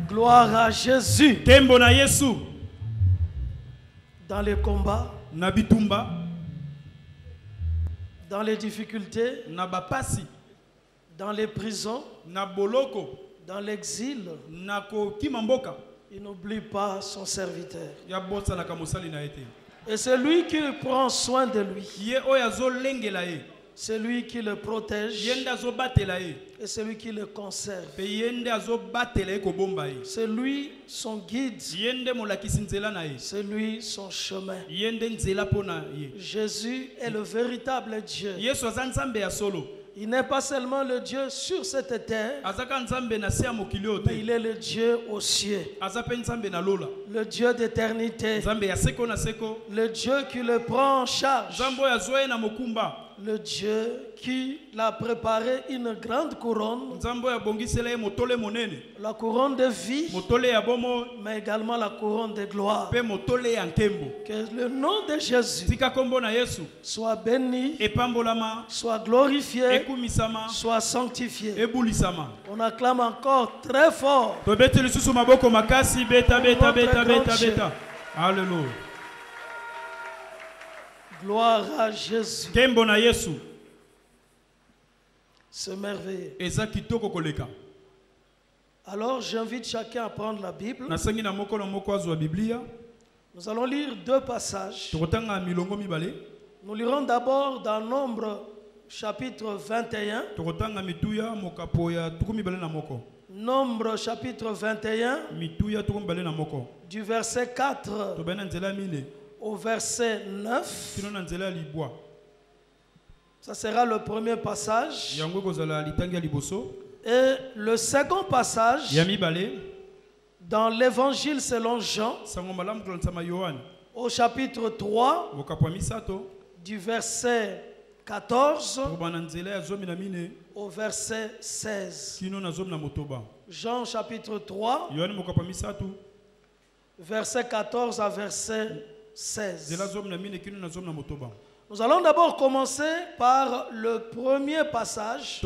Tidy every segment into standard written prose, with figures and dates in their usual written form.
Gloire à Jésus. Tembo na Yesu. Dans les combats, na bitumba, dans les difficultés, na bapasi, dans les prisons, na boloko, dans l'exil, na ko kimamboka. Il n'oublie pas son serviteur. Ya bossa na kamosali na ete. Et c'est lui qui prend soin de lui. Ye oyazo lengela ye. C'est lui qui le protège. Yenda zo batela ye. Et c'est lui qui le conserve. Pe yenda zo batela ye ko bomba ye. C'est lui son guide. Yende molakisi nzela na ye. C'est lui son chemin. Yende nzela pona ye. Jésus est le véritable Dieu. Yesu azanzambe ya solo. Il n'est pas seulement le Dieu sur cette terre, mais il est le Dieu aux cieux, le Dieu d'éternité, le Dieu qui le prend en charge, le Dieu qui l'a préparé une grande couronne, la couronne de vie, mais également la couronne de gloire. Que le nom de Jésus soit béni, soit glorifié, soit sanctifié. On acclame encore très fort. Alléluia. Gloire à Jésus. C'est merveilleux. Alors j'invite chacun à prendre la Bible. Nous allons lire deux passages. Nous lirons d'abord dans Nombre chapitre 21. Nombre chapitre 21. Du verset 4 au verset 9. Ça sera le premier passage. Et le second passage, dans l'évangile selon Jean, au chapitre 3, du verset 14 au verset 16. Jean chapitre 3, verset 14 à verset 16. Nous allons d'abord commencer par le premier passage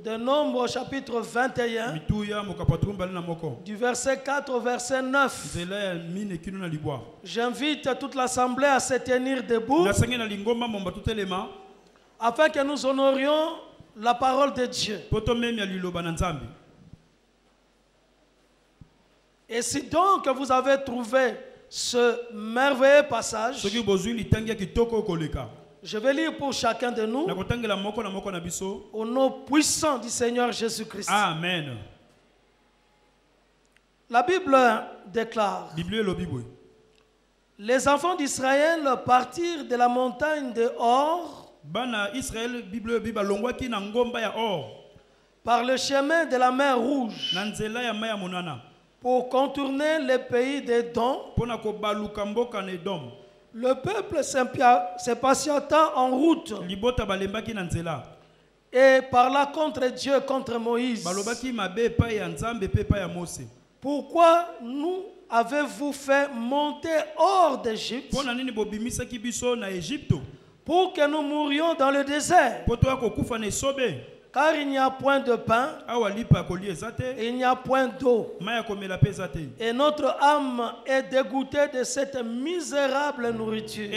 de Nombre chapitre 21, du verset 4 au verset 9. J'invite toute l'assemblée à se tenir debout afin que nous honorions la parole de Dieu. Et si donc vous avez trouvé ce merveilleux passage, je vais lire pour chacun de nous au nom puissant du Seigneur Jésus-Christ. Amen. La Bible déclare: les enfants d'Israël partirent de la montagne de Hor par le chemin de la mer Rouge pour contourner le pays d'Édom. Le peuple s'impatienta en route et parla contre Dieu, contre Moïse. Pourquoi nous avez-vous fait monter hors d'Égypte pour que nous mourions dans le désert? Car il n'y a point de pain et il n'y a point d'eau. Et notre âme est dégoûtée de cette misérable nourriture.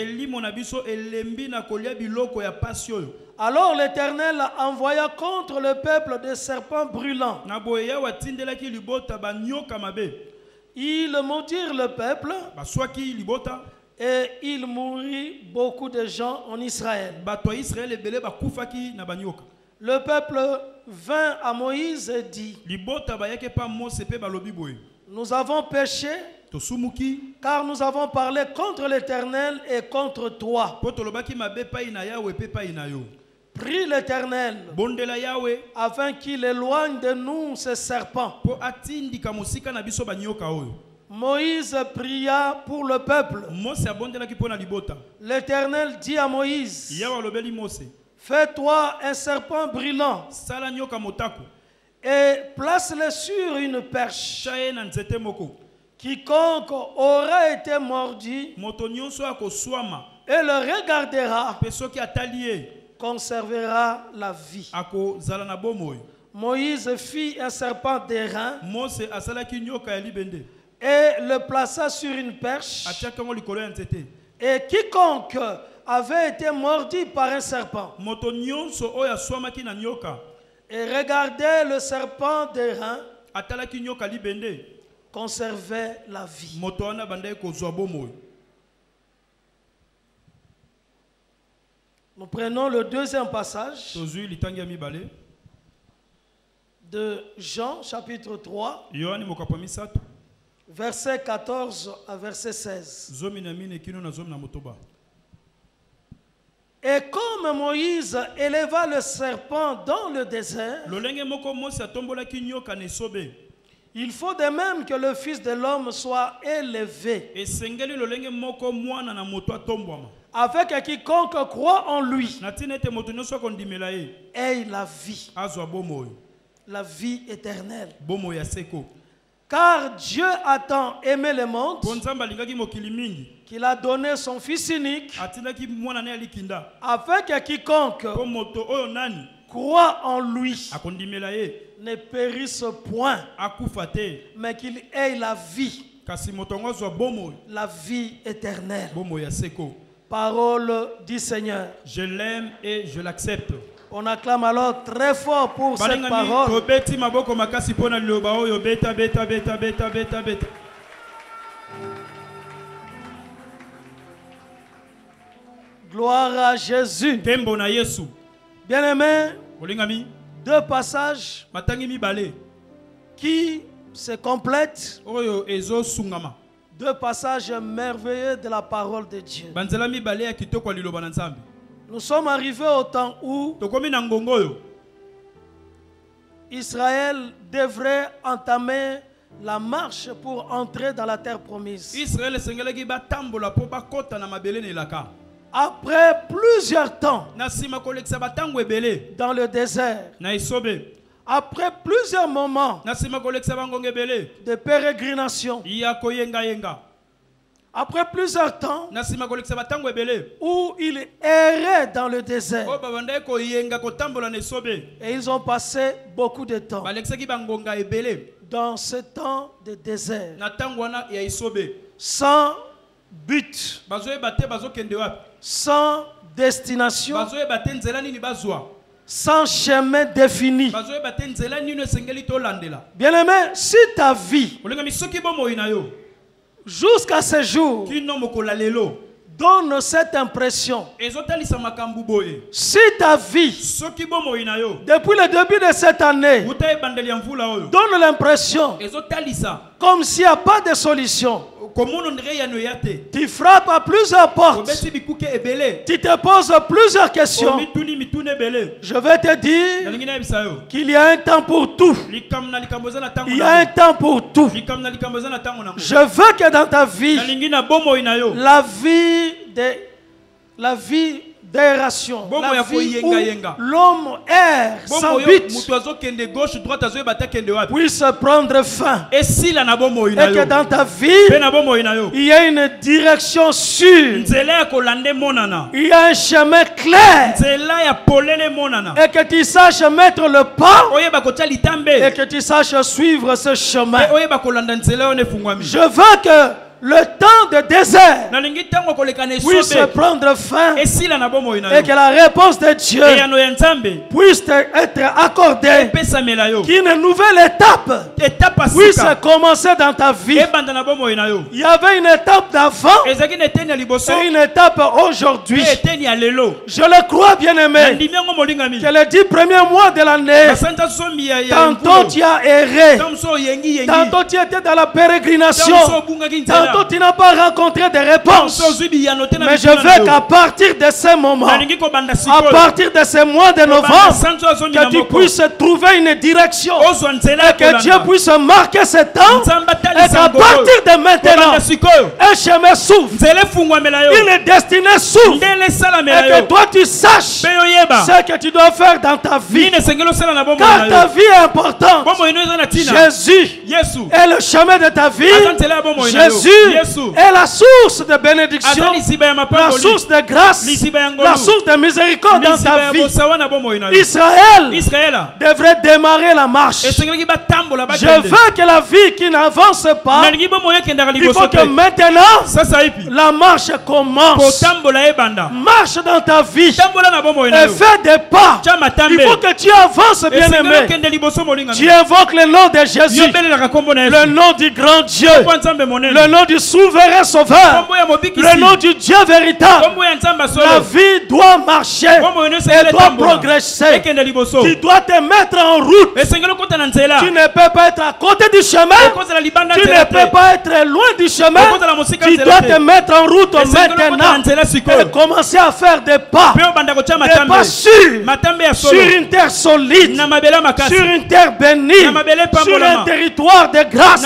Alors l'Éternel envoya contre le peuple des serpents brûlants. Ils maudirent le peuple et il mourit beaucoup de gens en Israël. Le peuple vint à Moïse et dit: nous avons péché car nous avons parlé contre l'Éternel et contre toi. Prie l'Éternel afin qu'il éloigne de nous ces serpents. Moïse pria pour le peuple. L'Éternel dit à Moïse: fais-toi un serpent brûlant et place-le sur une perche. Quiconque aura été mordu et le regardera conservera la vie. Moïse fit un serpent d'airain et le plaça sur une perche. Et quiconque avait été mordu par un serpent et regardait le serpent d'airain conservait la vie. Nous prenons le deuxième passage de Jean chapitre 3, verset 14 à verset 16. Et comme Moïse éleva le serpent dans le désert, il faut de même que le Fils de l'homme soit élevé, afin que quiconque croit en lui ait la vie éternelle. Car Dieu a tant aimé le monde qu'il a donné son Fils unique, afin que quiconque croit en lui ne périsse point, mais qu'il ait la vie éternelle. Parole du Seigneur. Je l'aime et je l'accepte. On acclame alors très fort pour cette parole. Gloire à Jésus. Bien-aimés, deux passages qui se complètent. Deux passages merveilleux de la parole de Dieu. Nous sommes arrivés au temps où Israël devrait entamer la marche pour entrer dans la terre promise. Après plusieurs temps dans le désert, après plusieurs moments de pérégrination, après plusieurs temps où ils erraient dans le désert, et ils ont passé beaucoup de temps dans ce temps de désert, sans but, sans destination, sans chemin défini. Bien-aimé, si ta vie jusqu'à ce jour donne cette impression, si ta vie depuis le début de cette année donne l'impression comme s'il n'y a pas de solution, tu frappes à plusieurs portes, tu te poses plusieurs questions, je vais te dire qu'il y a un temps pour tout. Il y a un temps pour tout. Je veux que dans ta vie, la vie d'aération, la vie où l'homme erre sans but, puisse prendre fin, et que dans ta vie il y a une direction sûre, il y a un chemin clair, et que tu saches mettre le pas, et que tu saches suivre ce chemin. Je veux que le temps de désert puisse prendre fin, et que la réponse de Dieu puisse être accordée, qu'une nouvelle étape puisse commencer dans ta vie. Il y avait une étape d'avant et une étape aujourd'hui. Je le crois, bien aimé, que les 10 premiers mois de l'année, tantôt tu as erré, tantôt tu étais dans la pérégrination, tantôt tu n'as pas rencontré de réponse. Mais je veux qu'à partir de ce moment, à partir de ce mois de novembre, que tu puisses trouver une direction, et que Dieu puisse marquer ce temps, et qu'à partir de maintenant, un chemin s'ouvre, une destinée s'ouvre, et que toi tu saches ce que tu dois faire dans ta vie, car ta vie est importante. Jésus est le chemin de ta vie. Jésus est la source de bénédiction, la source de grâce, la source de miséricorde dans ta vie. Israël devrait démarrer la marche. Je veux que la vie qui n'avance pas, il faut que maintenant la marche commence. Marche dans ta vie et fais des pas. Il faut que tu avances, bien-aimé. Tu invoques le nom de Jésus, le nom du grand Dieu, le nom du souverain sauveur, le nom du Dieu véritable. La vie doit marcher et doit progresser. Tu dois te mettre en route. Tu ne peux pas être à côté du chemin. Tu ne peux pas être loin du chemin. Tu dois te mettre en route maintenant et commencer à faire des pas. Des pas sûrs sur une terre solide, sur une terre bénie, sur un territoire de grâce,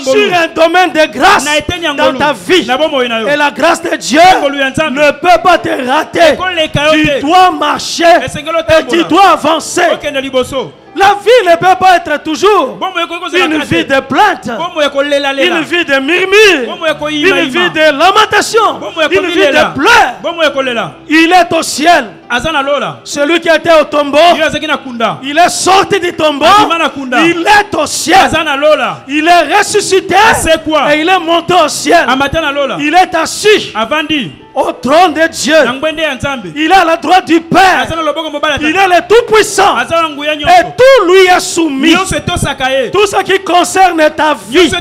sur un domaine de grâce dans ta vie. Et la grâce de Dieu ne peut pas te rater. Tu dois marcher et tu dois avancer. La vie ne peut pas être toujours une vie de plainte, une vie de murmure, une vie de lamentation, une vie de pleurs. Il est au ciel. Celui qui était au tombeau, il est sorti du tombeau, il est au ciel. Il est ressuscité et il est monté au ciel. Il est assis au trône de Dieu. Il est à la droite du Père. Il est le Tout-Puissant. Et tout lui est soumis. Tout ce qui concerne ta vie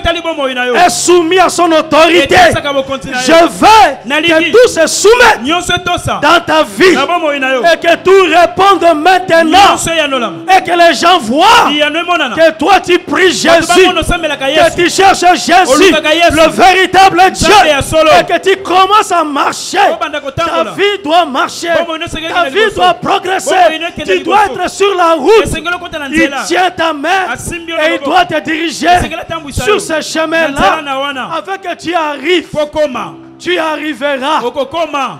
est soumis à son autorité. Je veux que tout se soumette dans ta vie. Et que tout réponde maintenant. Et que les gens voient que toi tu pries Jésus. Que tu cherches Jésus, le véritable Dieu. Et que tu commences à marcher. Ta vie doit marcher. Ta vie doit progresser. Tu dois être sur la route. Il tient ta main et il doit te diriger sur ce chemin-là afin que tu arrives. Tu arriveras.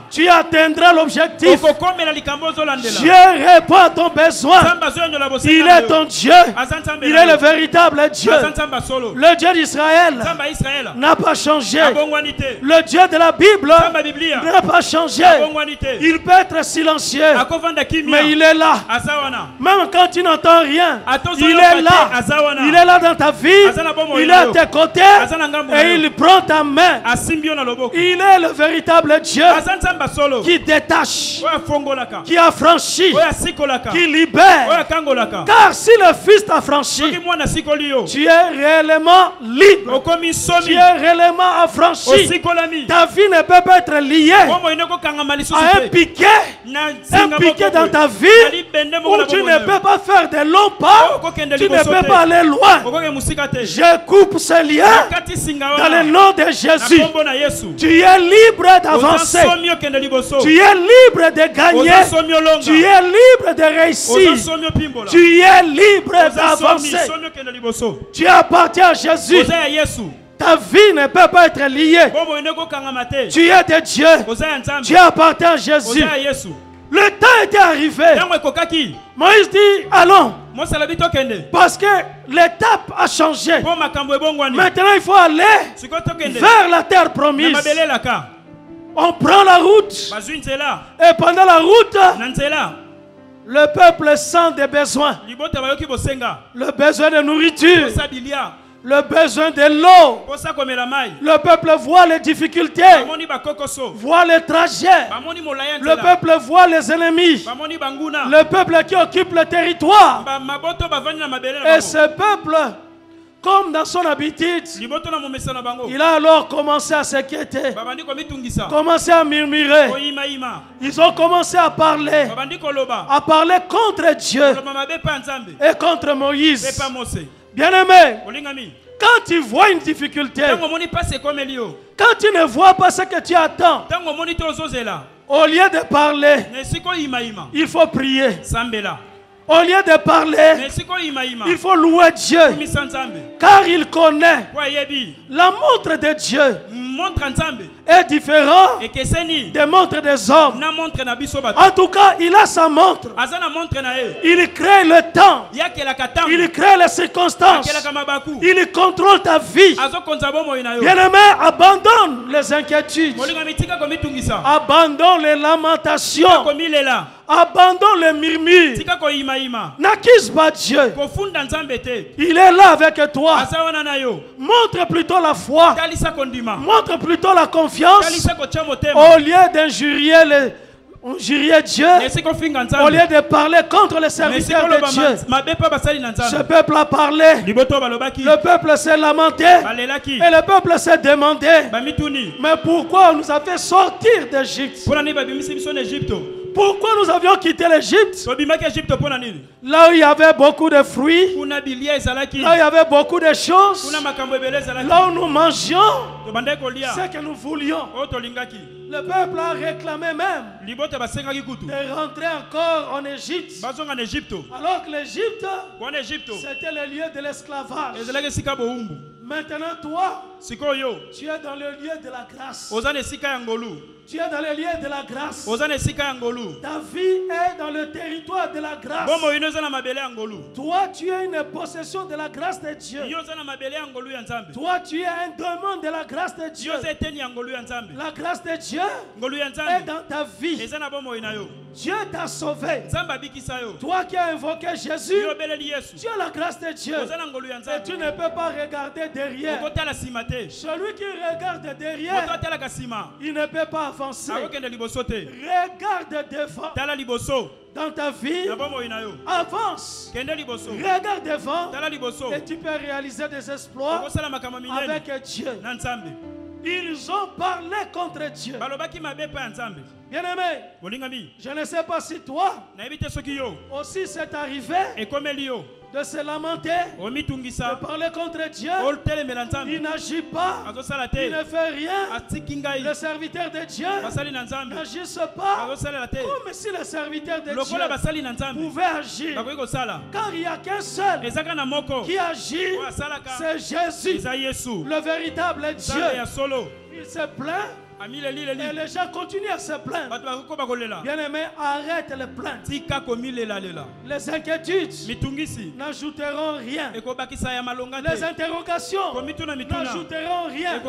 Tu atteindras l'objectif. Dieu répond à ton besoin. Il est ton Dieu. Il est le véritable Dieu. Le Dieu d'Israël n'a pas changé. Le Dieu de la Bible n'a pas changé. Il peut être silencieux, mais il est là. Même quand tu n'entends rien, il est là. Il est là dans ta vie. Il est à tes côtés et il prend ta main. Il est le véritable Dieu qui détache, qui affranchit, qui libère. Car si le Fils t'affranchit, tu es réellement libre. Tu es réellement affranchi. Ta vie ne peut pas être liée à un piquet dans ta vie où tu ne peux pas faire de longs pas. Tu ne peux pas aller loin. Je coupe ce lien dans le nom de Jésus. Tu es libre d'avancer. Tu es libre de gagner. Tu es libre de réussir. Tu es libre d'avancer. Tu appartiens à Jésus. Ta vie ne peut pas être liée. Tu es de Dieu. Tu appartiens à Jésus. Le temps était arrivé. Moïse dit allons. Parce que l'étape a changé. Maintenant il faut aller vers la terre promise. On prend la route. Et pendant la route, le peuple sent des besoins. Le besoin de nourriture. Le besoin de l'eau. Le peuple voit les difficultés, voit les trajets. Le peuple voit les ennemis. Le peuple qui occupe le territoire. Et ce peuple, comme dans son habitude, il a alors commencé à s'inquiéter, commencé à murmurer. Ils ont commencé à parler contre Dieu et contre Moïse. Bien-aimé, quand tu vois une difficulté, quand tu ne vois pas ce que tu attends, au lieu de parler, il faut prier. Au lieu de parler, il faut louer Dieu, car il connaît la montre de Dieu. est différent des montres des hommes. En tout cas, il a sa montre. Il crée le temps. Il crée les circonstances. Il contrôle ta vie. Bien-aimé, abandonne les inquiétudes. Abandonne les lamentations. Abandonne les murmures. N'accuse pas Dieu. Il est là avec toi. Montre plutôt la foi. Montre plutôt la confiance. Au lieu d'injurier Dieu, au lieu de parler contre les serviteurs de Dieu. Ce peuple a parlé. Le peuple s'est lamenté. Et le peuple s'est demandé, mais pourquoi on nous a fait sortir d'Égypte? Pourquoi nous avions quitté l'Égypte? Là où il y avait beaucoup de fruits, là où il y avait beaucoup de choses, là où nous mangions ce que nous voulions. Le peuple a réclamé même de rentrer encore en Égypte. Alors que l'Égypte, c'était le lieu de l'esclavage. Maintenant, toi, tu es dans le lieu de la grâce. Tu es dans le lieu de la grâce. Ta vie est dans le territoire de la grâce. Toi, tu es une possession de la grâce de Dieu. Toi, tu es un démon de la grâce de Dieu. La grâce de Dieu est dans ta vie. Dieu t'a sauvé. Toi qui as invoqué Jésus, tu as la grâce de Dieu. Et tu ne peux pas regarder derrière. Celui qui regarde derrière, il ne peut pas avancer. Regarde devant. Dans ta vie, avance. Regarde devant et tu peux réaliser des exploits avec Dieu. Ils ont parlé contre Dieu. Bien-aimé, je ne sais pas si toi aussi c'est arrivé de se lamenter, de parler contre Dieu. Il n'agit pas, il ne fait rien. Le serviteur de Dieu n'agisse pas comme si le serviteur de Dieu pouvait agir. Car il n'y a qu'un seul qui agit, c'est Jésus, le véritable Dieu. Il se plaint. Et les gens continuent à se plaindre. Bien-aimé, arrête les plaintes. Les inquiétudes n'ajouteront rien. Les interrogations n'ajouteront rien.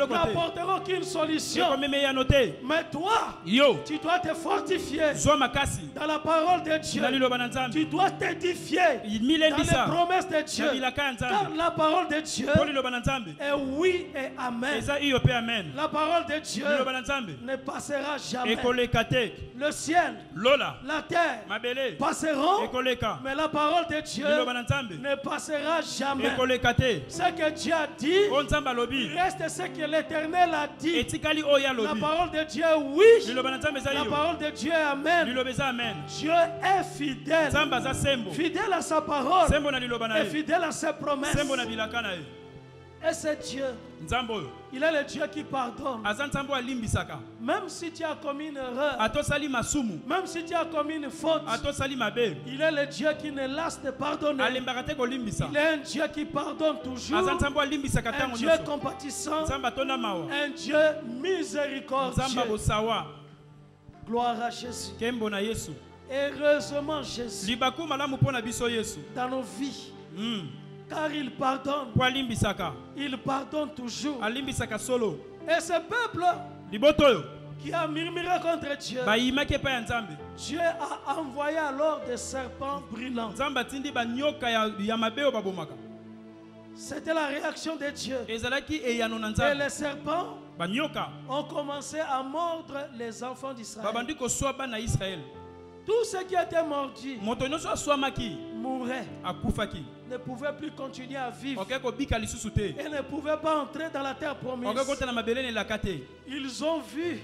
N'apporteront qu'une solution. Mais toi, tu dois te fortifier dans la parole de Dieu. Tu dois t'édifier dans les promesses de Dieu. Car la parole de Dieu est oui et amen. La parole de Dieu ne passera jamais. Le ciel, la terre passeront, mais la parole de Dieu ne passera jamais. Ce que Dieu a dit reste ce que l'Éternel a dit. La parole de Dieu est oui, la parole de Dieu est amen. Dieu est fidèle, fidèle à sa parole et fidèle à ses promesses. Et c'est Dieu. Il est le Dieu qui pardonne. Même si tu as commis une erreur, même si tu as commis une faute, il est le Dieu qui ne lasse de pardonner. Il est un Dieu qui pardonne toujours, un Dieu compatissant, un Dieu miséricordieux. Gloire à Jésus. Heureusement Jésus dans nos vies. Car il pardonne. Il pardonne toujours. Et ce peuple qui a murmuré contre Dieu, Dieu a envoyé alors des serpents brûlants. C'était la réaction de Dieu. Et les serpents ont commencé à mordre les enfants d'Israël. Tout ce qui était mordu mourait, ne pouvait plus continuer à vivre et ne pouvait pas entrer dans la terre promise. Ils ont vu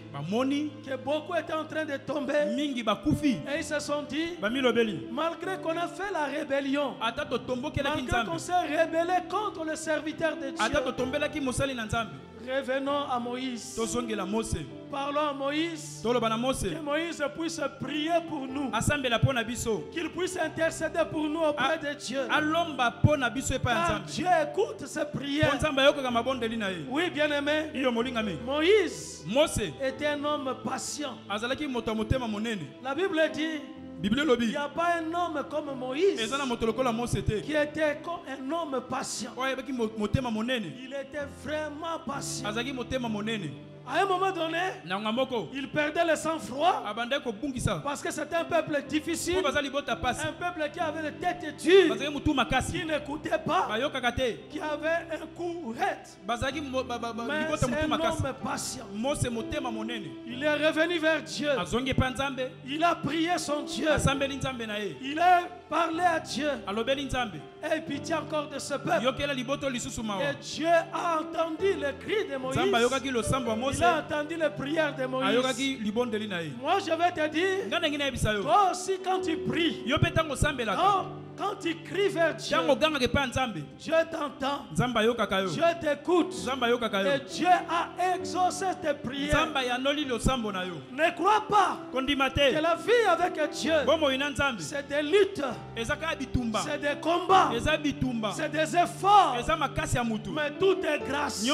que beaucoup étaient en train de tomber et ils se sont dit, malgré qu'on a fait la rébellion, malgré qu'on s'est rébellé contre le serviteur de Dieu, Revenons à Moïse. Parlons à Moïse. Que Moïse puisse prier pour nous. Qu'il puisse intercéder pour nous auprès de Dieu. Car Dieu écoute ces prières. Oui, bien-aimé. Moïse était un homme patient. La Bible dit il n'y a pas un homme comme Moïse qui était comme un homme patient. Il était vraiment patient. À un moment donné, il perdait le sang-froid parce que c'était un peuple difficile, un peuple qui avait des têtes dures, qui n'écoutait pas, qui avait un coup raide. Mais c'est un homme patient. Il est revenu vers Dieu. Il a prié son Dieu. Il a parlé à Dieu. Et pitié encore de ce peuple. Et Dieu a entendu le cri de Moïse. Il a entendu les prières de Moïse. Moi je vais te dire, toi aussi quand tu pries, quand tu cries vers Dieu, Dieu t'entend, Dieu t'écoute, et Dieu a exaucé tes prières. Ne crois pas que la vie avec Dieu, c'est des luttes, c'est des combats, c'est des efforts, mais tout est grâce.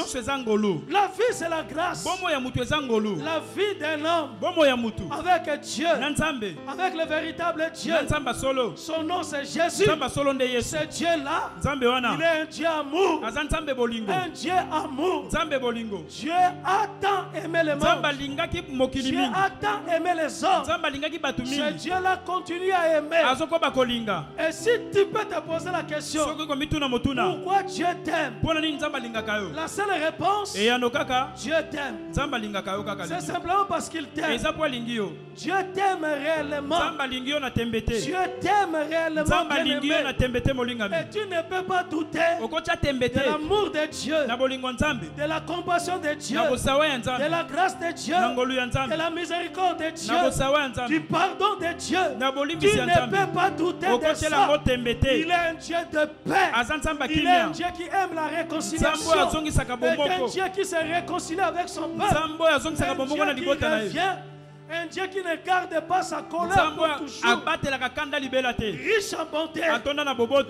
La vie c'est la grâce. La vie d'un homme avec Dieu, avec le véritable Dieu, son nom c'est Jésus. Ce Dieu-là, il est un Dieu amour. Un Dieu amour. Dieu a tant aimé le monde. Dieu a tant aimé les hommes. Ce Dieu-là continue à aimer. Et si tu peux te poser la question, pourquoi Dieu t'aime? La seule réponse, Dieu t'aime. C'est simplement parce qu'il t'aime. Dieu t'aime réellement. Dieu t'aime réellement. Et tu ne peux pas douter de l'amour de Dieu, de la compassion de Dieu, de la grâce de Dieu, de la miséricorde de Dieu, du pardon de Dieu. Tu ne peux pas douter de ça. Il est un Dieu de paix. Il est un Dieu qui aime la réconciliation. Et un Dieu qui se réconcilie avec son peuple. Un Dieu qui revient. Un Dieu qui ne garde pas sa colère pour toujours. Riche en bonté,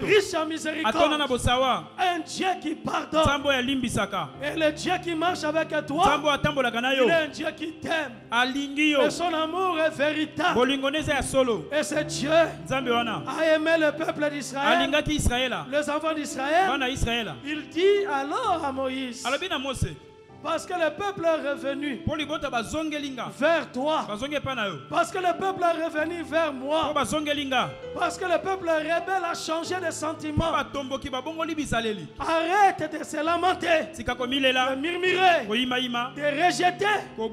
riche en miséricorde. Un Dieu qui pardonne. Et le Dieu qui marche avec toi, il est un Dieu qui t'aime. Et son amour est véritable. Et ce Dieu a aimé le peuple d'Israël, les enfants d'Israël. Il dit alors à Moïse, parce que le peuple est revenu vers toi. Parce que le peuple est revenu vers moi. Parce que le peuple rebelle a changé de sentiment. Arrête de se lamenter, de murmurer, de rejeter et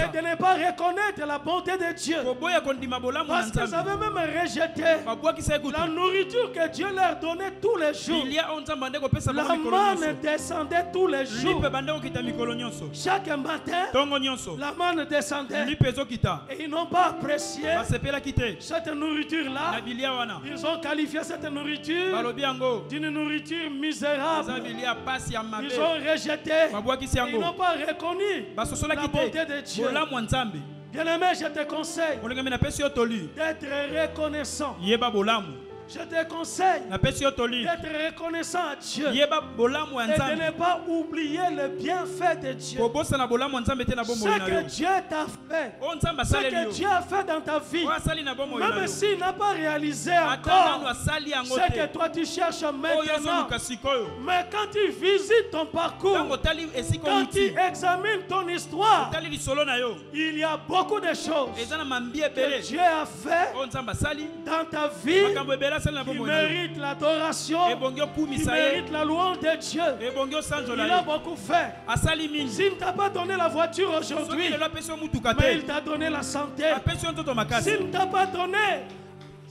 de ne pas reconnaître la bonté de Dieu. Parce qu'ils avaient même rejeté la nourriture que Dieu leur donnait tous les jours. La manne descendait tous les jours. Chaque matin, la manne descendait. Et ils n'ont pas apprécié cette nourriture-là. Ils ont qualifié cette nourriture d'une nourriture misérable. Ils ont rejeté. Ils n'ont pas reconnu la bonté de Dieu. Bien-aimé, je te conseille d'être reconnaissant. Je te conseille d'être reconnaissant à Dieu et de ne pas oublier le bienfait de Dieu. Ce que Dieu t'a fait, ce que Dieu a fait dans ta vie, même s'il n'a pas réalisé encore ce que toi tu cherches maintenant. Mais quand tu visites ton parcours, quand tu examines ton histoire, il y a beaucoup de choses que Dieu a fait dans ta vie qui mérite l'adoration, qui mérite la louange de Dieu. Il a beaucoup fait. S'il ne t'a pas donné la voiture aujourd'hui, mais il t'a donné la santé. S'il ne t'a pas donné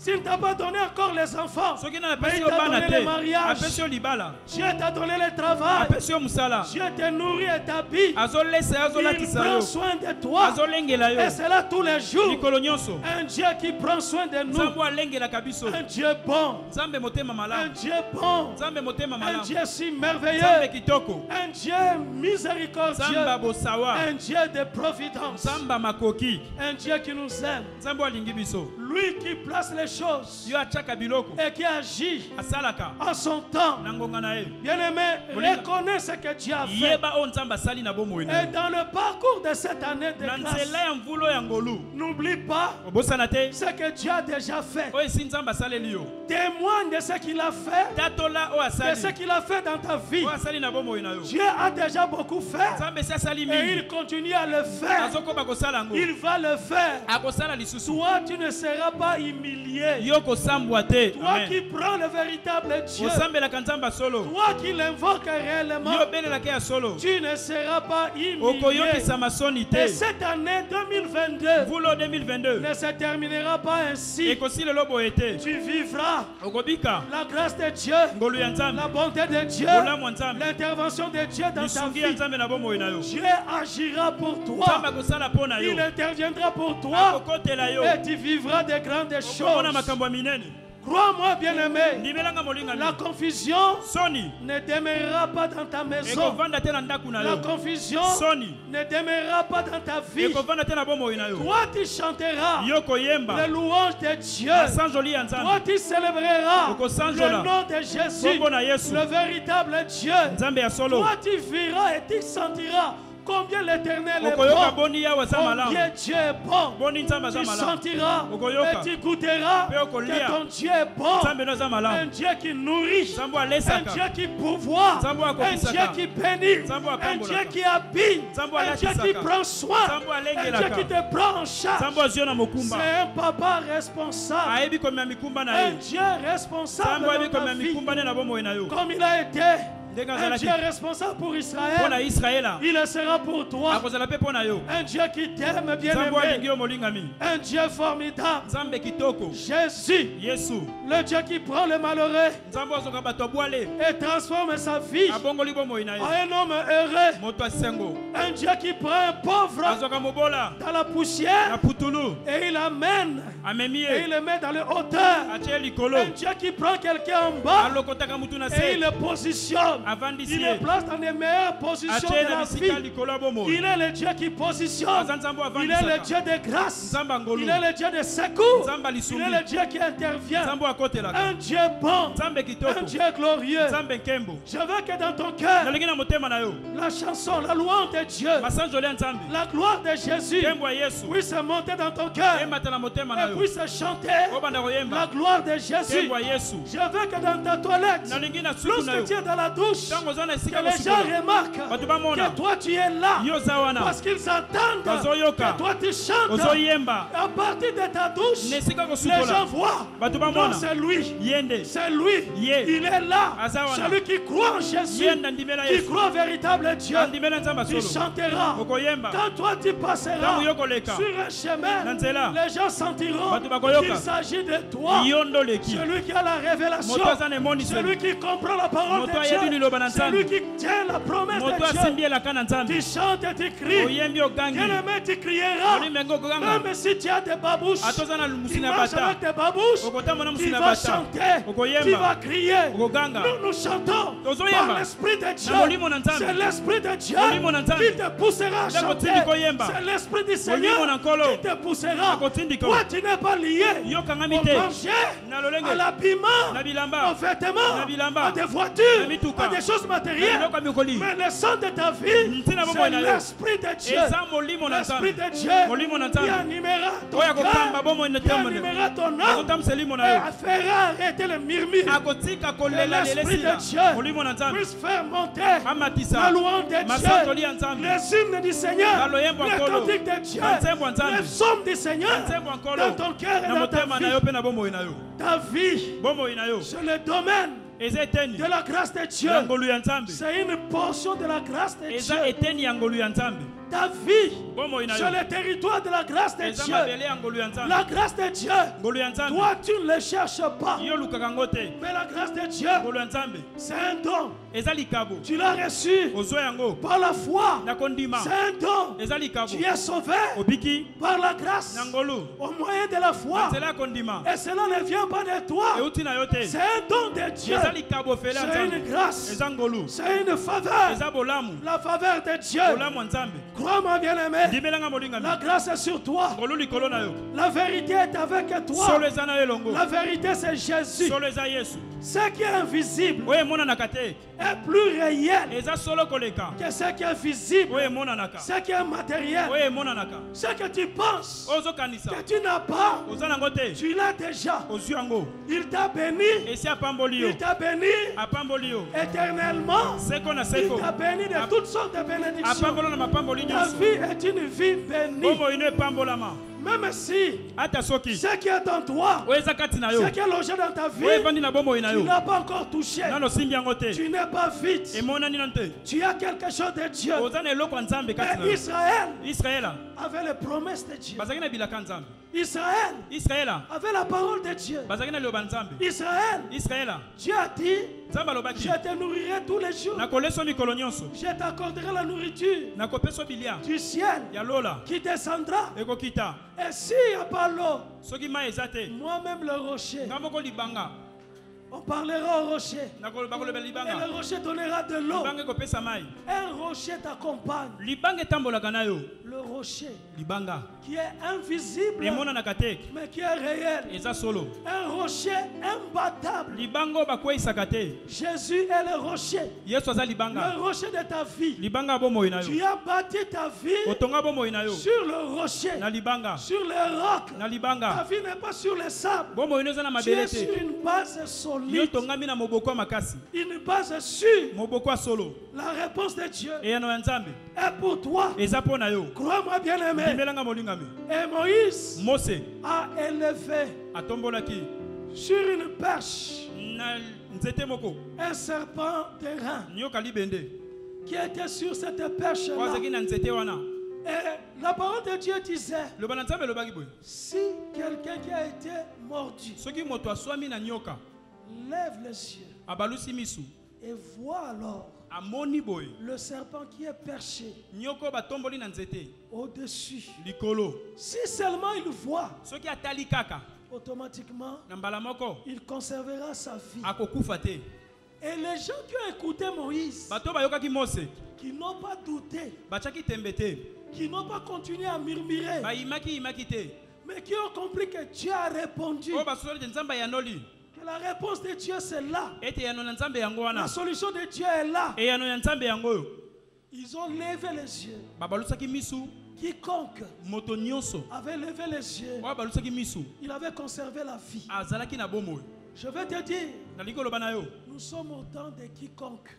S'il ne t'a pas donné encore les enfants, mais il t'a donné le mariage. Dieu t'a donné le travail. Dieu te nourrit et t'habille. Il prend soin de toi. Et c'est là tous les jours. Un Dieu qui prend soin de nous. Un Dieu bon. Un Dieu bon. Un Dieu si merveilleux. Un Dieu miséricordieux. Un Dieu de providence. Un Dieu qui nous aime. Lui qui place les choses et qui agit en son temps. Bien-aimé, reconnais ce que Dieu a fait. Et dans le parcours de cette année de grâce, n'oublie pas ce que Dieu a déjà fait. Témoigne de ce qu'il a fait, de ce qu'il a fait dans ta vie. Dieu a déjà beaucoup fait et il continue à le faire. Il va le faire. Toi, tu ne seras pas humilié. Toi qui prends le véritable Dieu, toi qui l'invoques réellement, tu ne seras pas humilié. Et cette année 2022 ne se terminera pas ainsi. Tu vivras la grâce de Dieu, la bonté de Dieu, l'intervention de Dieu dans ta vie. Dieu agira pour toi. Il interviendra pour toi et tu vivras de grandes choses. Crois-moi, bien-aimé, la confusion ne demeurera pas dans ta maison. La confusion ne demeurera pas dans ta vie. Toi, tu chanteras les louanges de Dieu. Toi, tu célébreras le nom de Jésus, le véritable Dieu. Toi, tu verras et tu sentiras combien l'Éternel est bon, combien Dieu est bon. Tu sentiras et tu goûteras que ton Dieu est bon. Un Dieu qui nourrit, un Dieu qui pourvoit, un Dieu qui bénit, un Dieu qui habille, un Dieu qui prend soin, un Dieu qui te prend en charge. C'est un papa responsable, un Dieu responsable dans ta vie, comme il a été un Dieu responsable pour Israël. Il le sera pour toi. Un Dieu qui t'aime, bien-aimé. Un Dieu formidable. Jésus, le Dieu qui prend le malheureux et transforme sa vie en un homme heureux. Un Dieu qui prend un pauvre dans la poussière et il l'amène et il le met dans les hauteurs. Un Dieu qui prend quelqu'un en bas et il le positionne. Il est place dans les meilleures positions de la vie. Il est le Dieu qui positionne. Il est le Dieu de grâce. Il est le Dieu de secours. Il est le Dieu qui intervient. Un Dieu bon. Un Dieu glorieux. Je veux que dans ton cœur, la chanson, la louange de Dieu, la gloire de Jésus puisse monter dans ton cœur et puisse chanter la gloire de Jésus. Je veux que dans ta toilette, lorsque tu es dans la douche, que les gens remarquent que toi tu es là parce qu'ils entendent que toi tu chantes. À partir de ta douche, les gens voient. Non, c'est lui. C'est lui. Il est là. Celui qui croit en Jésus, qui croit au véritable Dieu, tu chanteras. Quand toi tu passeras sur un chemin, les gens sentiront qu'il s'agit de toi. Celui qui a la révélation, celui qui comprend la parole de Dieu, celui qui tient la promesse de Dieu. Tu chantes et tu cries. Bien-aimé, tu crieras. Même si tu as des babouches, tu marches avec des babouches, tu vas chanter, tu vas crier. Nous chantons par l'Esprit de Dieu. C'est l'Esprit de Dieu qui te poussera à chanter. C'est l'Esprit du Seigneur qui te poussera. Toi, tu n'es pas lié au manger, à l'habillement, aux vêtements, à des voitures, à des choses matérielles. Mais le sang de ta vie, c'est l'Esprit de Dieu. L'Esprit de Dieu qui animera ton cœur, qui animera ton âme et fera arrêter le murmure. Que l'Esprit de Dieu puisse faire monter la louange de Dieu, les hymnes du Seigneur, les cantiques de Dieu, les psaumes du Seigneur dans ton cœur et dans ta vie. Ta vie, c'est le domaine de la grâce de Dieu. C'est une portion de la grâce de Dieu. ta vie sur le territoire de la grâce de Dieu. La grâce de Dieu, toi tu ne le cherches pas. Mais la grâce de Dieu, c'est un don. Tu l'as reçu par la foi. C'est un don. Tu es sauvé par la grâce au moyen de la foi. Et cela ne vient pas de toi. C'est un don de Dieu. C'est une grâce. C'est une faveur. La faveur de Dieu. Crois-moi bien aimé. La grâce est sur toi. La vérité est avec toi. La vérité c'est Jésus. Ce qui est invisible est plus réel que ce qui est visible. Ce qui est matériel. Ce que tu penses que tu n'as pas, tu l'as déjà. Il t'a béni. Il t'a béni éternellement. Il t'a béni de toutes sortes de bénédictions. Ta vie est une vie bénie. Même si ce qui est en toi, ce qui est logé dans ta vie, tu n'as pas encore touché. Tu n'es pas vide. Tu as quelque chose de Dieu. Mais Israël avait les promesses de Dieu. Israël avait la parole de Dieu. Israël, Dieu a dit, je te nourrirai tous les jours. Je t'accorderai la nourriture du ciel qui descendra. Et s'il n'y a pas l'eau, moi-même le rocher, on parlera au rocher. Et le rocher donnera de l'eau. Un rocher t'accompagne. Le rocher qui est invisible mais qui est réel. Un rocher imbattable. Jésus est le rocher. Le rocher de ta vie. Tu as bâti ta vie sur le rocher, sur le roc. Ta vie n'est pas sur le sable. Tu es sur une base solide. Une base sûre. La réponse de Dieu est pour toi. Crois-moi bien aimé. Et Moïse a élevé sur une perche un serpent terrain qui était sur cette perche là. Et la parole de Dieu disait, si quelqu'un qui a été mordu lève les yeux et voit alors le serpent qui est perché au-dessus. Si seulement il voit, automatiquement il conservera sa vie. Et les gens qui ont écouté Moïse, qui n'ont pas douté, qui n'ont pas continué à murmurer, mais qui ont compris que Dieu a répondu, que la réponse de Dieu c'est là, la solution de Dieu est là, ils ont levé les yeux. Quiconque avait levé les yeux, il avait conservé la vie. Je vais te dire, nous sommes au temps de quiconque.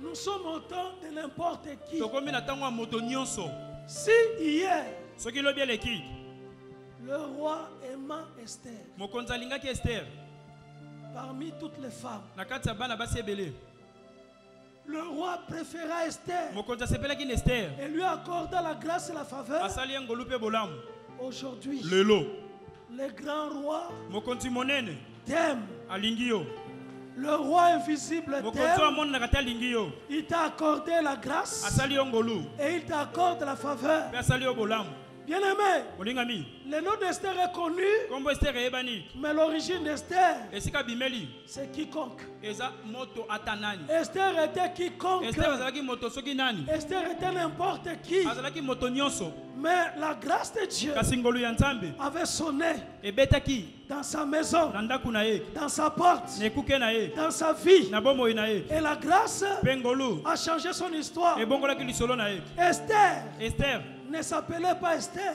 Nous sommes au temps de n'importe qui. Si hier, le roi aima Esther, parmi toutes les femmes, le roi préféra Esther et lui accorda la grâce et la faveur. Aujourd'hui, les grands rois t'aiment. Le roi invisible t'aime. Il t'a accordé la grâce et il t'accorde la faveur. Bien aimé, le nom d'Esther est connu, mais l'origine d'Esther, c'est quiconque. Esther était quiconque. Esther était n'importe qui. Mais la grâce de Dieu avait sonné dans sa maison, dans sa porte, dans sa vie. Et la grâce a changé son histoire. Esther ne s'appelait pas Esther.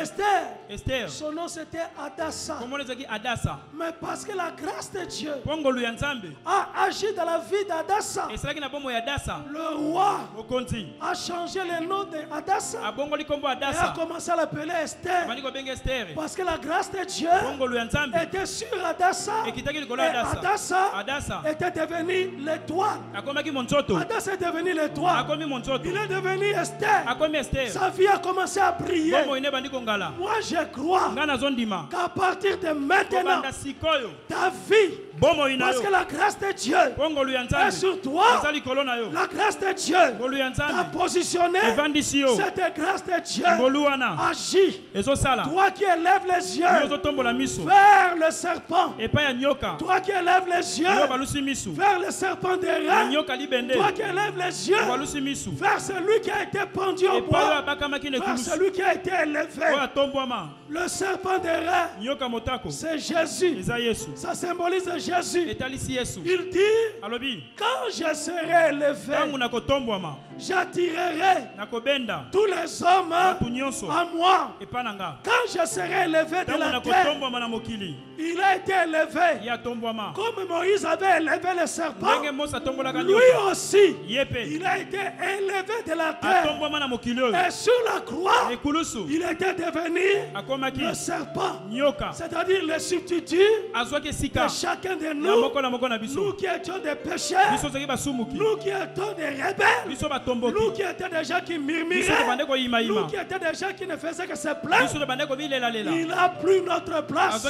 Esther. Son nom c'était Adassa. Adassa. Mais parce que la grâce de Dieu a agi dans la vie d'Adassa, le roi a changé le nom d'Adassa et a commencé à l'appeler Esther. Parce que la grâce de Dieu était sur Adassa et Adassa était devenu l'étoile. Adassa est devenu l'étoile. Il est devenu Esther. Sa vie a commencé à briller. Moi je crois qu'à partir de maintenant, ta vie, parce que la grâce de Dieu est sur toi, la grâce de Dieu t'a positionné, cette grâce de Dieu agit. Toi qui élèves les yeux vers le serpent, toi qui élèves les yeux vers le serpent des reins, toi qui élèves les yeux vers celui qui a été pendu au bois, vers celui qui a été élevé. Le serpent des reins, c'est Jésus. Ça symbolise Jésus. Il dit, quand je serai élevé, j'attirerai tous les hommes à moi. Quand je serai élevé de la terre, il a été élevé comme Moïse avait élevé le serpent. Lui aussi, il a été élevé de la terre. Et sur la croix, il était devenu le serpent, c'est-à-dire le substitut de chacun de nous. Nous qui étions des pécheurs, nous qui étions des rebelles, nous qui étions des gens qui murmuraient, nous qui étions des gens qui ne faisaient que se plaindre, il a pris notre place.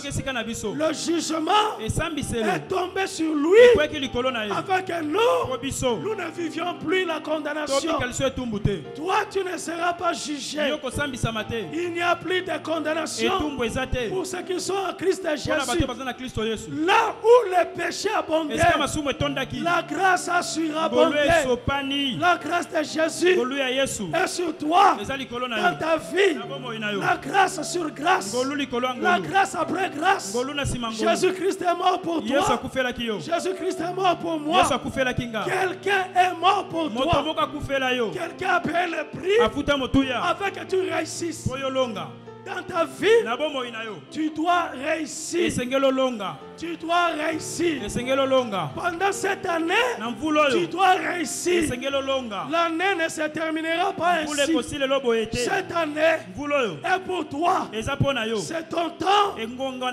Le jugement est tombé sur lui afin que nous ne vivions plus la condamnation. Toi tu ne seras pas jugé. Il n'y a plus de condamnation pour ceux qui sont en Christ Jésus. Là où le péché abondait, la grâce a surabondé. La grâce de Jésus est sur toi, dans ta vie. La grâce sur grâce, la grâce après grâce. Jésus-Christ est mort pour toi. Jésus-Christ est mort pour moi. Quelqu'un est mort pour toi. Quelqu'un a payé le prix afin que tu réussisses. Dans ta vie, tu dois réussir. Tu dois réussir. Pendant cette année, tu dois réussir. L'année ne se terminera pas ainsi. Cette année est pour toi. C'est ton temps.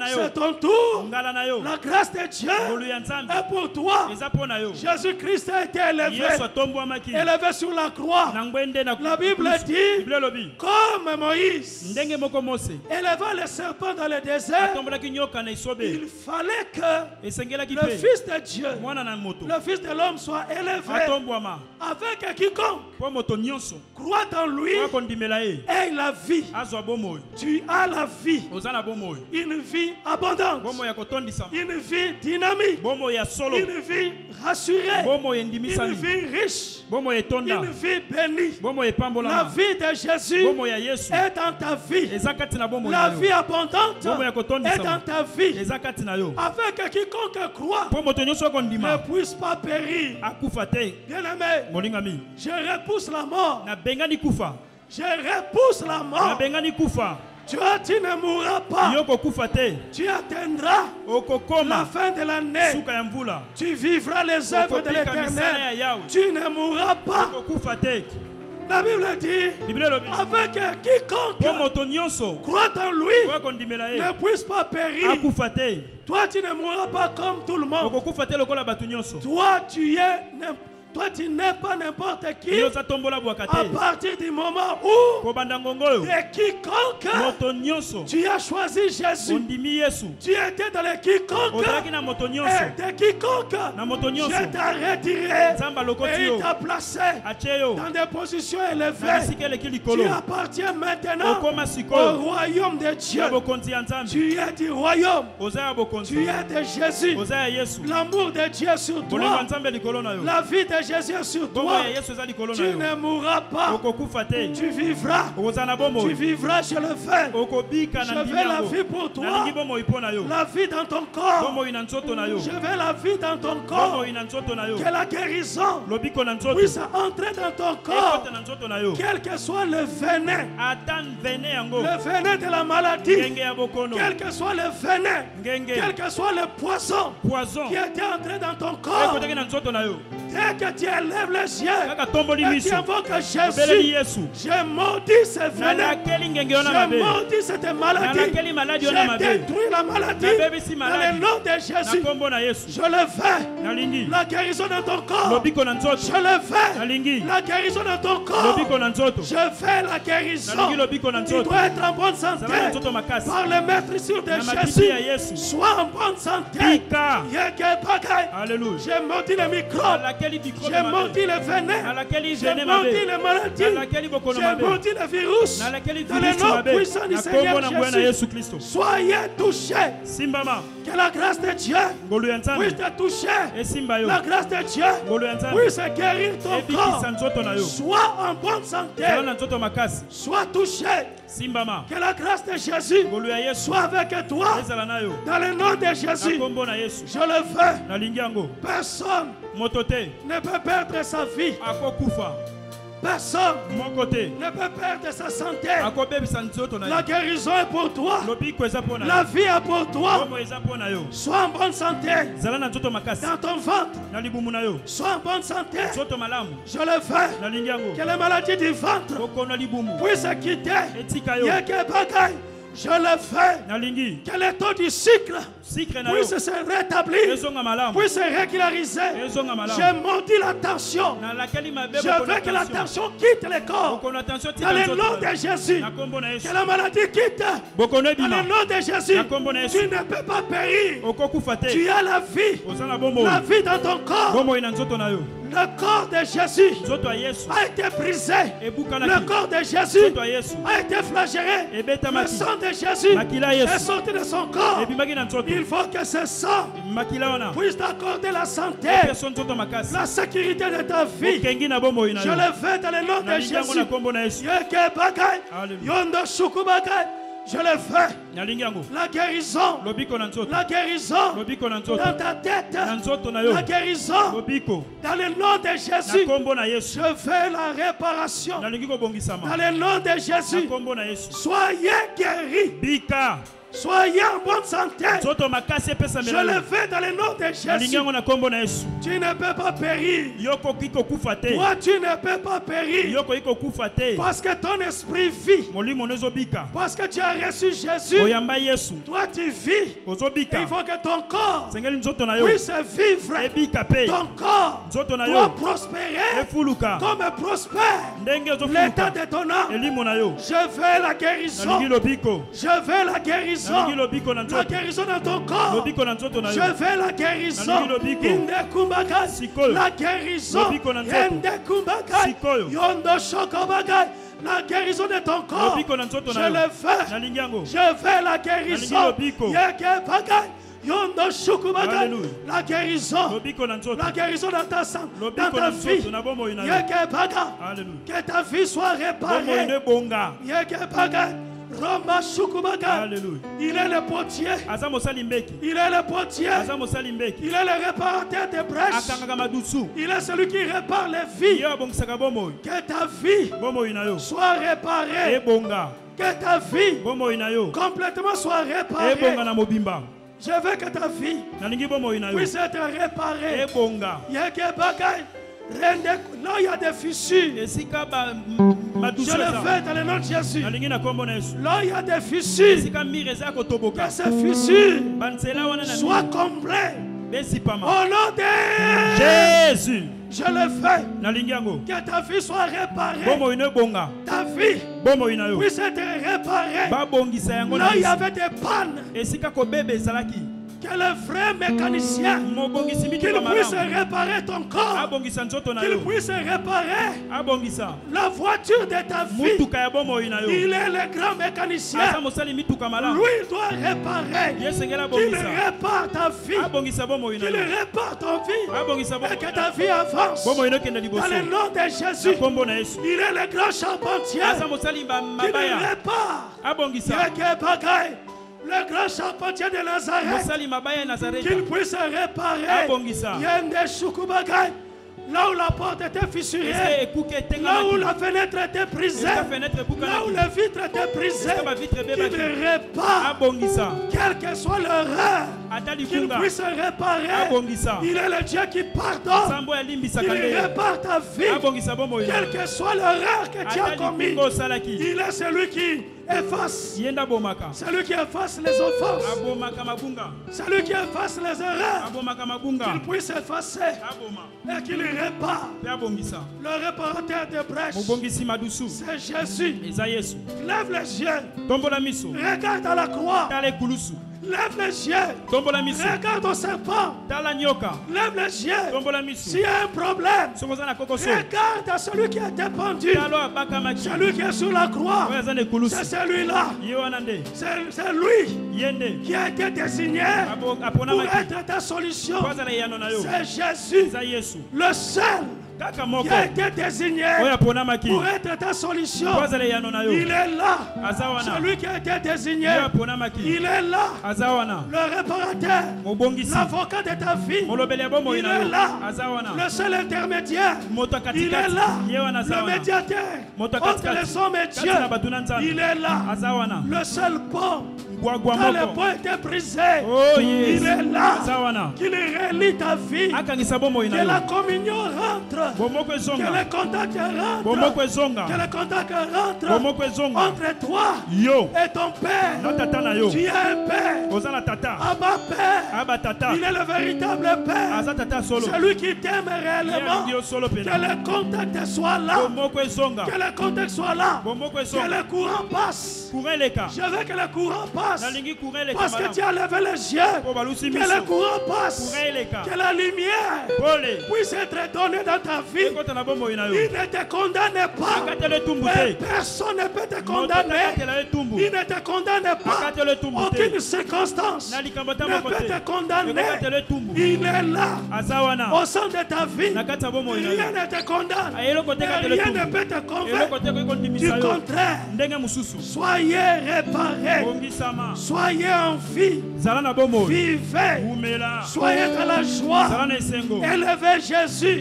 C'est ton tour. La grâce de Dieu est pour toi. Jésus-Christ a été élevé sur la croix. La Bible dit, comme Moïse éleva le serpent dans le désert, il fallait que le Fils de Dieu, le Fils de l'homme soit élevé, avec quiconque croit en lui et la vie. Tu as la vie, une vie abondante, une vie dynamique, une vie rassurée, une vie riche, une vie bénie. La vie de Jésus est dans ta vie. La vie abondante est dans ta vie. Avec quiconque croit ne puisse pas périr. Bien-aimé, je repousse la mort. Je repousse la mort. Toi, tu ne mourras pas. Tu atteindras la fin de l'année. Tu vivras les œuvres de l'Éternel. Tu ne mourras pas. La Bible dit, avec quiconque croit en lui ne puisse pas périr. Toi, tu ne mourras pas comme tout le monde. Toi, tu n'es pas n'importe qui. À partir du moment où de quiconque tu as choisi Jésus, tu étais dans les quiconque, et de quiconque je t'ai retiré et il t'a placé dans des positions élevées. Tu appartiens maintenant au royaume de Dieu. Tu es du royaume. Tu es de Jésus. L'amour de Dieu sur toi. La vie de Jésus est sur toi, tu ne mourras pas. Tu vivras. Tu vivras, je le fais. Je veux la vie pour toi. La vie dans ton corps. Je veux la vie dans ton corps. Que la guérison puisse entrer dans ton corps. Quel que soit le venin. Le venin de la maladie. Quel que soit le venin. Quel que soit le poison qui était entré dans ton corps. Dès que tu élèves les yeux et tu invoques Jésus, je maudis ce venin. Je maudis cette maladie. Je détruis la maladie. Dans le nom de Jésus, je le fais. La guérison dans ton corps. Je le fais. La guérison dans ton corps. Je fais la guérison. Tu dois être en bonne santé. Par le maître sur de Jésus. Sois en bonne santé. Alléluia. Je maudis les microbes. Je maudis les venins. Je maudis les maladies. Je maudis les virus. Dans le nom puissant du Seigneur Jésus. Soyez touchés. Que la grâce de Dieu puisse te toucher. La grâce de Dieu puisse guérir ton corps. Sois en bonne santé. Sois touché. Que la grâce de Jésus soit avec toi. Dans le nom de Jésus, je le fais. Personne ne peut perdre sa vie. Personne ne peut perdre sa santé. La guérison est pour toi. La vie est pour toi. Sois en bonne santé. Dans ton ventre. Sois en bonne santé. Je le fais. Que les maladies du ventre puissent quitter. Je le fais. Que les taux du cycle puisse se rétablir, puisse se régulariser. Je maudis la tension. Je veux que la tension quitte le corps. Dans le nom de Jésus, que la maladie quitte. Dans le nom de Jésus, tu ne peux pas périr. Tu as la vie dans ton corps. Le corps de Jésus a été brisé. Le corps de Jésus a été flagellé. Le sang de Jésus est sorti de son corps. Il faut que ce sang puisse t'accorder la santé, la sécurité de ta vie. Je le fais dans le nom de Jésus. Je le fais. La guérison. La guérison dans ta tête. La guérison dans le nom de Jésus. Je fais la réparation. Dans le nom de Jésus. Soyez guéris. Soyez en bonne santé. Je le fais dans le nom de Jésus. Tu ne peux pas périr. Toi, tu ne peux pas périr. Parce que ton esprit vit. Parce que tu as reçu Jésus. Toi, tu vis. Il faut que ton corps puisse vivre. Ton corps doit prospérer comme prospère l'état de ton âme. Je veux la guérison. Je veux la guérison. La guérison dans ton corps. Je veux la guérison. La guérison. La guérison de ton corps. Je le fais. Je veux la guérison. La guérison. La guérison dans ta santé, dans ta vie. Que ta vie soit réparée. Il est le potier. Il est le potier. Il est le réparateur des brèches. Il est celui qui répare les vies. Que ta vie soit réparée. Que ta vie complètement soit réparée. Je veux que ta vie puisse être réparée. Là il y a des fissures. Je le fais dans le nom de Jésus. Là il y a des fissures. Que ces fissures soient comblées. Au nom de Jésus. Je le fais. Que ta vie soit réparée. Ta vie puisse être réparée. Là il y avait des pannes. que le vrai mécanicien, qu'il puisse réparer ton corps, qu'il puisse réparer la voiture de ta vie. Il est le grand mécanicien. Lui doit réparer. Qu'il répare ta vie, qu'il répare ton vie et que ta vie avance. Dans le nom de Jésus, il est le grand charpentier qui le répare. Le grand charpentier de Nazareth, qu'il puisse réparer. Là où la porte était fissurée, là où la fenêtre était brisée, là où les vitres étaient brisées, qu'il répare, quelle que soit l'erreur, qu'il puisse réparer. Il est le Dieu qui pardonne, il répare ta vie, quelle que soit l'erreur que tu as commise. Il est celui qui efface, celui qui efface les offenses, celui qui efface les erreurs, qu'il puisse effacer et qu'il répare. Le réparateur de brèches, c'est Jésus. Lève les yeux, regarde à la croix. Lève les yeux, regarde au serpent. Lève les yeux, s'il y a un problème, regarde à celui qui a été pendu, celui qui est sur la croix. C'est celui-là, c'est lui qui a été désigné pour être ta solution. C'est Jésus, le seul qui a été désigné pour être ta solution. Il est là, celui qui a été désigné. Il est là, le réparateur, l'avocat de ta vie. Il est là, le seul intermédiaire. Il est là, le médiateur entre les hommes et Dieu. Il est là, le seul pont. Quand le pont était brisé, il est là, qu'il relie ta vie, que la communion rentre, que le contact rentre, que le contact rentre entre toi et ton Père. Tu es un Père, Abba Père. Il est le véritable Père, celui qui t'aime réellement. Que le contact soit là, que le contact soit là, que le courant passe. Je veux que le courant passe, parce que tu as levé les yeux. Que le courant passe, que la lumière puisse être donnée dans ta vie. Il ne te condamne pas, personne ne peut te condamner. Il ne te condamne pas, aucune circonstance ne peut te condamner. Il est là, au sein de ta vie. Rien ne te condamne, rien ne peut te convaincre. Du contraire, soyez réparés, soyez en vie, vivez, soyez dans la joie, élevez Jésus,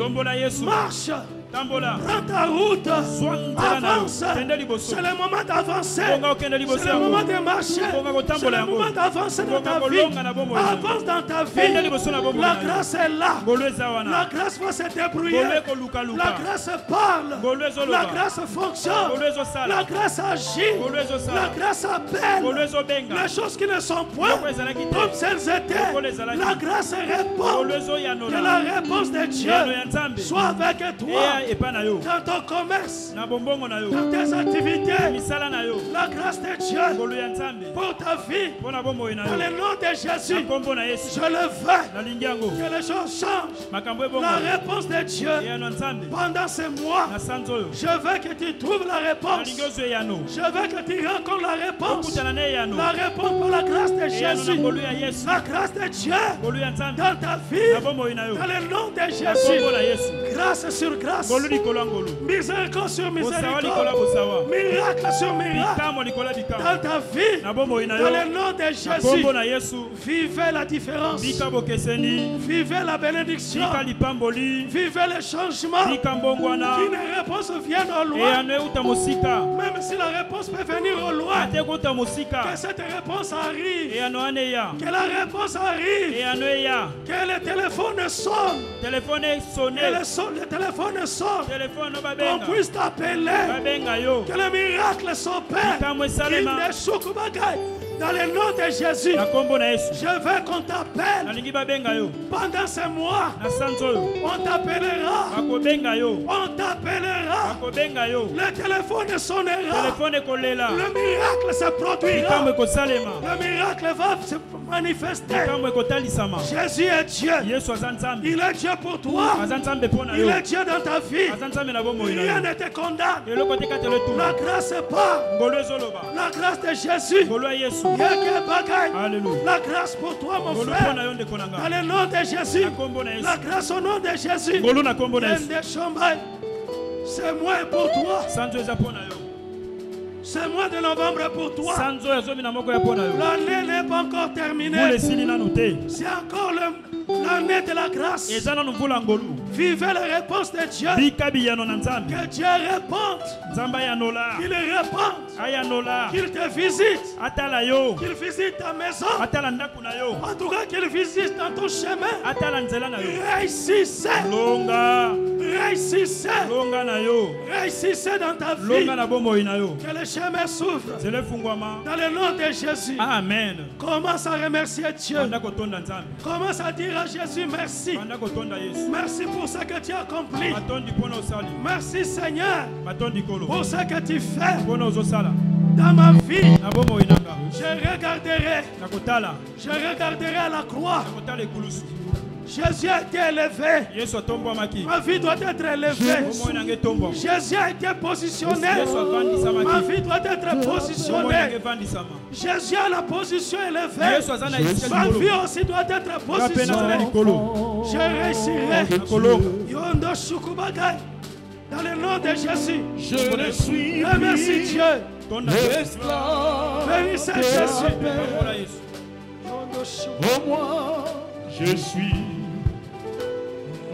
marche. Prends ta route, avance. C'est le moment d'avancer, c'est le moment de marcher, c'est le moment d'avancer dans ta vie. Avance dans ta vie. La grâce est là, la grâce va se débrouiller, la grâce parle, la grâce fonctionne, la grâce agit, la grâce appelle les choses qui ne sont point comme celles étaient. La grâce répond. Que la réponse de Dieu soit avec toi dans ton commerce, dans tes activités. La grâce de Dieu pour ta vie, dans le nom de Jésus, je le veux. Que les choses changent. La réponse de Dieu pendant ces mois, je veux que tu trouves la réponse. Je veux que tu rencontres la réponse. La réponse par la grâce de Jésus, la grâce de Dieu dans ta vie, dans le nom de Jésus. Grâce sur grâce, miséricorde sur miséricorde, miracle sur miracle dans ta vie, dans le nom de Jésus. Vivez la différence, vivez la bénédiction, vivez le changement. Qu'une réponse vienne au loin, même si la réponse peut venir au loin, que cette réponse arrive, que la réponse arrive, que le téléphone sonne, et le téléphone sonne, qu'on puisse t'appeler, que le miracle s'opère, qu'il ne choque pas. Dans le nom de Jésus, je veux qu'on t'appelle. Pendant ce mois, on t'appellera. On t'appellera. Le téléphone sonnera. Le miracle se produira. Le miracle va se manifester. Jésus est Dieu. Il est Dieu pour toi. Il est Dieu dans ta vie. Rien ne te condamne. La grâce part. La grâce de Jésus. Alléluia. La grâce pour toi, mon frère. Dans le nom de Jésus. La grâce au nom de Jésus. C'est moi pour toi. Ce mois de novembre est pour toi. L'année n'est pas encore terminée. C'est encore l'année de la grâce. Vivez la réponse de Dieu. Que Dieu réponde. Qu'il réponde. Qu'il te visite. Qu'il visite ta maison. En tout cas, qu'il visite dans ton chemin. Réussissez. Réussissez. Réussissez dans ta vie. Que le chemin s'ouvre. Dans le nom de Jésus. Amen. Commence à remercier Dieu. Commence à dire à Jésus merci. Merci pour ce que tu as accompli. Merci Seigneur pour ce que tu fais dans ma vie. Je regarderai à la croix. Jésus a été élevé. Ma vie doit être élevée. Jésus a été positionné. Ma vie doit être positionnée. Jésus a la position élevée. Ma vie aussi doit être positionnée. Je réussirai. Yondo Shukubagay. Dans le nom de Jésus. Je ne suis remercie Dieu. Bénissez Jésus. Au moi, je suis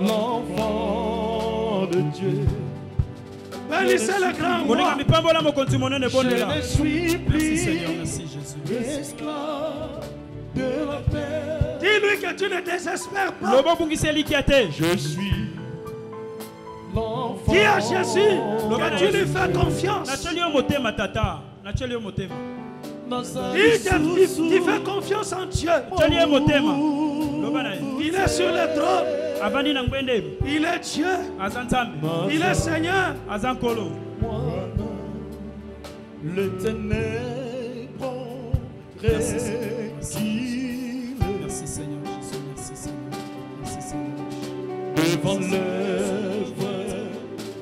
l'enfant de Dieu. Bénissez le grand roi. Je ne suis plus esclave de la terre. Dis-lui que tu ne désespères pas. Je suis l'enfant. Dis à Jésus que tu lui fais confiance. Il fait confiance en Dieu. Il est sur le trône. Il est Dieu. Il est Seigneur. Le ténèbre reste-t-il? Merci Seigneur Jésus. Merci Seigneur. Merci Seigneur. Devant l'œuvre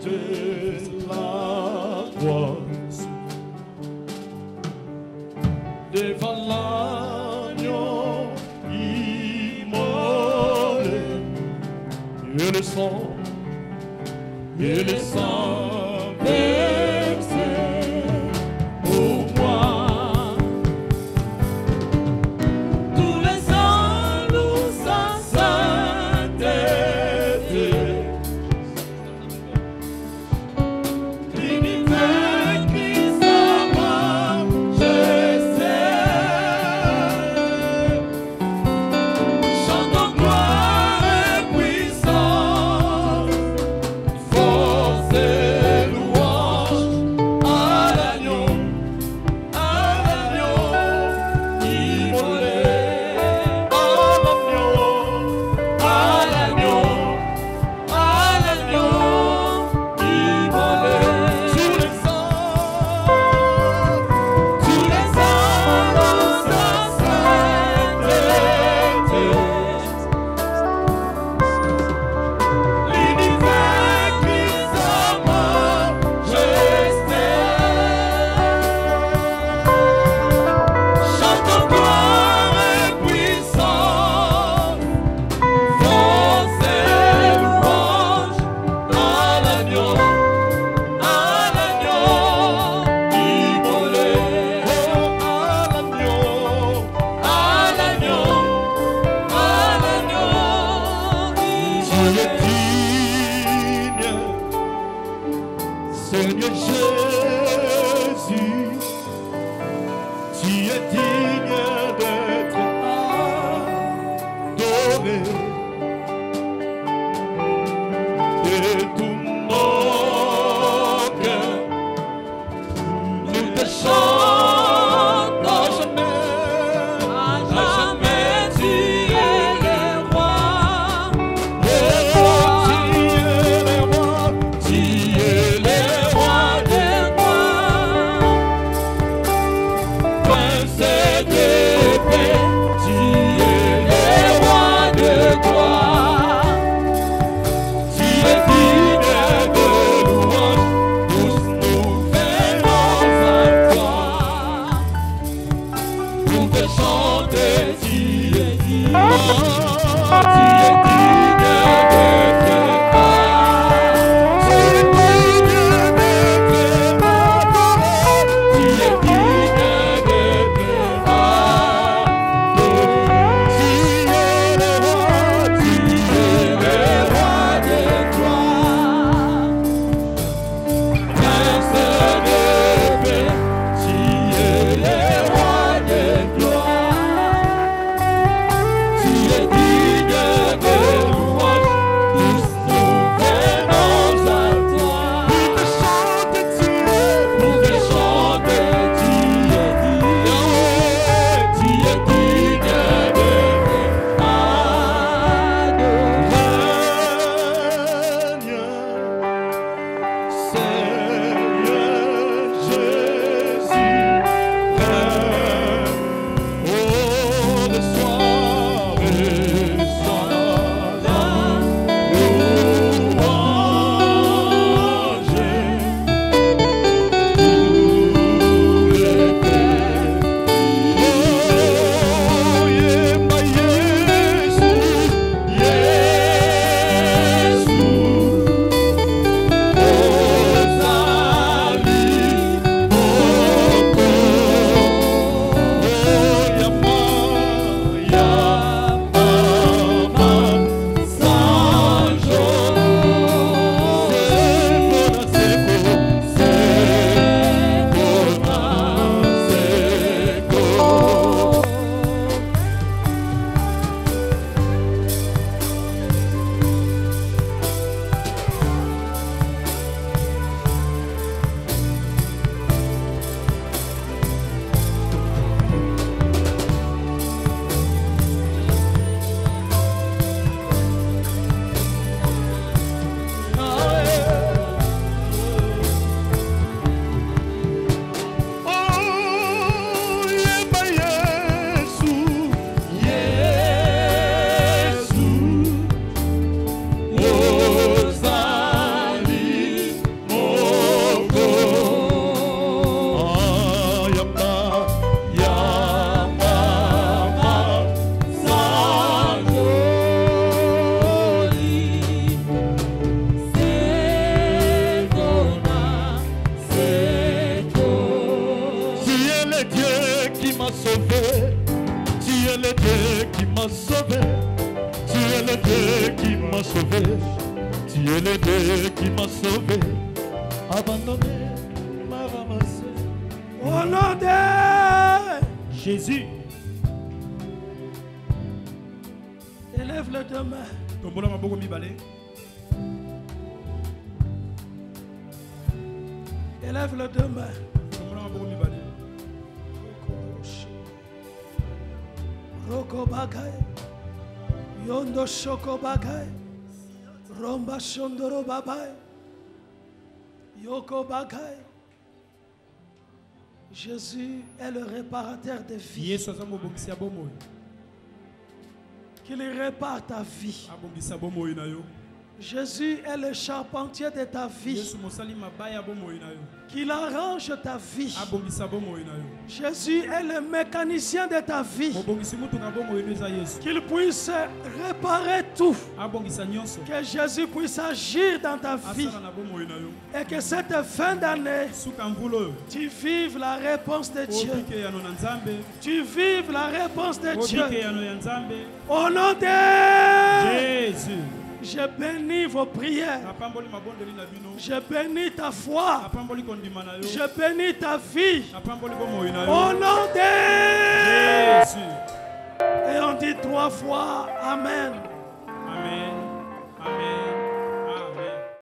de la croix, devant l'agneau immolé, et le sang versé pour moi. Tous les ans nous sa sainteté, l'univers qui s'abat, je sais. Chantons gloire et puissance, force et louange à l'agneau immolé, à l'agneau immolé. Tous les ans dans sa sainteté, l'univers qui s'abat, je sais. Chantons gloire et puissance, force et louange à l'agneau immolé, à l'agneau Tu es digne, Seigneur Jésus, tu es digne d'être adoré. De tout mon cœur, nous te chantons jamais. sauvé. Tu es l'aîné qui m'a sauvé. Abandonné, m'a ramassé. Au nom de Jésus. Élève les deux mains. Élève les deux mains. Roko bagay. Yondo shoko bagay. Romba shondoro babay. Yoko bagay. Jésus est le réparateur des vies. Qu'il répare ta vie. Jésus est le charpentier de ta vie. Qu'il arrange ta vie. Jésus est le mécanicien de ta vie. Qu'il puisse réparer tout. Que Jésus puisse agir dans ta vie. Et que cette fin d'année, tu vives la réponse de Dieu. Tu vives la réponse de Dieu. Au nom de Jésus. Je bénis vos prières. Je bénis ta foi. Je bénis ta vie. Au nom de Jésus. Et on dit 3 fois Amen.